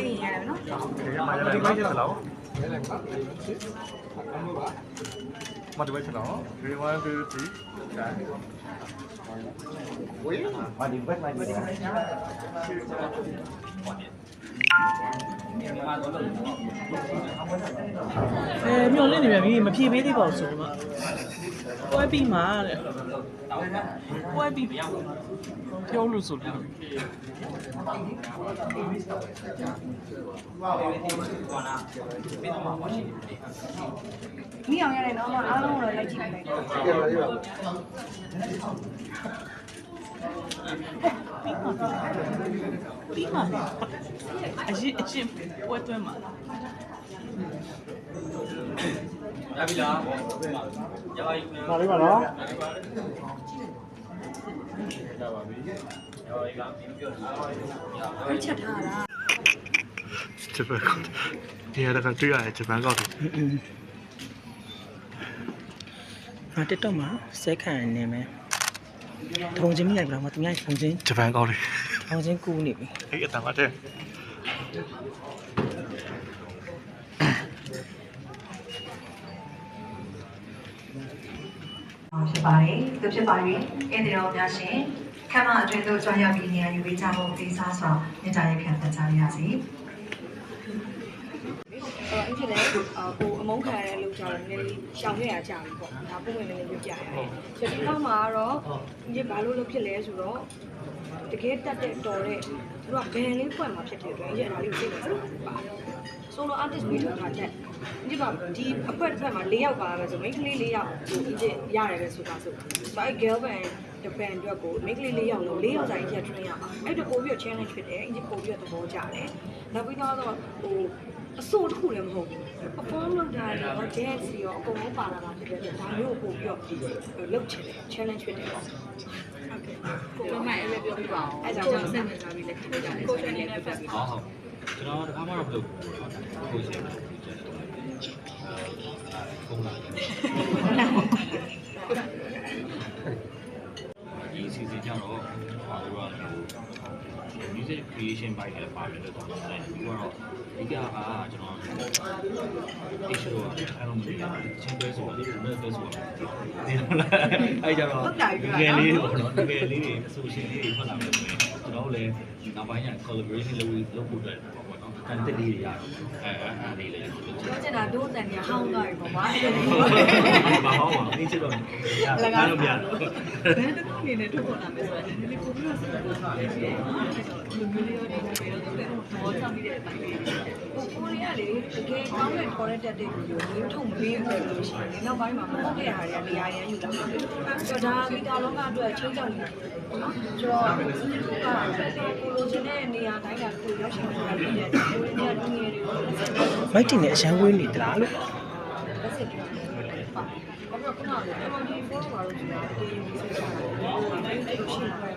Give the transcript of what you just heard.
လေးရရတယ်နော် ဒီမိုက်ကျတော့မတူပဲချင်တော့ 3 1 2 3ဝေးမဒီဘက်မိုက်ဒီမျောလင်းနေပြန်ပြီမဖြေပေးသေးပါဘူးဆိုတော့ပွဲပြီးမှာတဲ့ပွဲပြီးပြောလို့ဆိုလို့ မိအောင်ရတယ်နော်အားလုံးတော့လိုက်ကြည့်လိုက်ပြီးမှာအရင်ပွဲသွင်းမှာရပြီလားရပါပြီပါလေးပါနော်ရပါပြီရပါပြီကပြောပြချက်ထားတာဂျပန်ဒီရတာကတွေ့ရတယ်ဂျပန်ကောက်တယ်TikTok မှာစဲခံနေမယ်ထုံချင်းမိလိုက်ပါတော့သူများထုံချင်း ဂျပန်ကောက်တယ်ထုံချင်းကူးနေပြီအဲ့အတန်ကတဲ့ဖြစ်ပါတယ်သူဖြစ်ပါပြီအင်းဒီတော်များရှင်ခမ်းမအတွင်းသို့ကြွရောက်ပြီးနေရာယူပေးကြဖို့ဒေသဆောင်မြစ်တာရဲ့ခံပတ်ကြရစီအဖြစ်လည်းကိုအမုန်းခံရတဲ့လူကြောင့်လည်းရှောင်ခဲ့ရကြပြီပေါ့ဒါပုံမှန်လည်းပြပြရတယ်ချက်ဒီတော့မှာတော့ဒီဘာလို့ဖြစ်လဲဆိုတော့တကယ်တက်တဲ့တော်တဲ့သူကဘယ်လေးဖွင့်မှာဖြစ်တဲ့အတွက်အဲ့ဒါလေးကိုသိတယ်ပါတယ်ဆိုလို artist ပြီးတော့ထားချက်ဒီမှာဒီအခွက်တစ်ဖက်မှာ၄ယောက်ပါပဲဆိုမိန်းကလေး၄ယောက်ဒီအစ်ရတယ်ပဲဆိုတာဆိုဆိုအဲ့ girl band တပန်အတွက်ကိုမိန်းကလေး၄ယောက်လုံး၄ယောက်စာကြီးချက် train ရအောင်အဲ့ဒါပို့ပြီး challenge ဖြစ်တယ်အစ်ပို့ပြီးသဘောကျတယ်နောက်ပြီးတော့ဟိုအစိုးတစ်ခုလည်းမဟုတ်ဘူး perform လုပ်တာရော dance ရောအကုန်လုံးပါလာတာဖြစ်တဲ့ဒါမျိုးကိုပို့ပြီးလုပ်ချင်တယ် challenge ဖြစ်တယ်ပေါ့ကိုမအဲ့လည်းပြောပြပါအောင်အဲ့ဒါကြောင့်ဆက်နေကြပြီလေကိုရှင်နေနဲ့ဖက်ပြီးဟုတ်ကျွန်တော်တခါမှတော့မလုပ်ဘူးကိုရှင်ပုံလာဒီစီစဉ်ကြတော့ဘာလို့လဲ music creation ဘိုင်းလည်းပါတယ်လို့ပြောတယ်ပြီးတော့ဒီကကျွန်တော် issue ကအဲ့လိုမျိုးချင်းတွဲဆိုတော့ဒီလိုတွဲဆိုတော့အဲ့ကြတော့ငယ်လေးပေါ့နော်ငယ်လေးတွေ association လေးတွေထွက်လာတယ်ကျွန်တော်လည်းနောက်ပိုင်းကျ collaboration လုပ်ဖို့အတွက်ပေါ့နော်တန်တက်လေးတွေရတော့အဲ့လေးလည်းပြောချင်တာတို့တန်ကြီးဟောင်းသွားပြီပေါ့ဗျာဘာဟောင်းပါအင်းချစ်တော့ရတာလို့ပြတော့ဘယ်တစ်ခုအနေနဲ့ထုတ်ပေါ်လာမယ်ဆိုတော့ဒီလိုပုံပြီးတော့ဆက်လုပ်တာလည်းရှိတယ်နော်အဲ့တော့ဒီလိုမျိုးလေးတွေပြီးတော့တော့ချပြီးတဲ့အတိုင်းလေးကိုရီးယားလေတကယ်ကောင်းတဲ့ correct တဲ့ဗီဒီယိုလေးထုတ်မပေးဘူးလို့ရှိရင်နောက်ပိုင်းမှာမဟုတ်တဲ့ဟာတွေကနေရာရန်ယူလာတယ်ဆိုတော့ဒါမီတာလောကအတွက်ချင်းချောက်နေတယ်နော်ဆိုတော့ကိုလိုချင်တဲ့နေရာတိုင်းကကိုရောက်ရှိနေတာဖြစ်တဲ့ကိုရီးယားလူငယ်တွေကိုမိုက်တင်နဲ့အရန်ဝေးနေသလားလို့လက်စစ်ပြောတယ်ပါဘာလို့ခုနက MD4 မှာလို့ဆိုတာတေးရေးဆွဲတာလို့ရှိနေတာ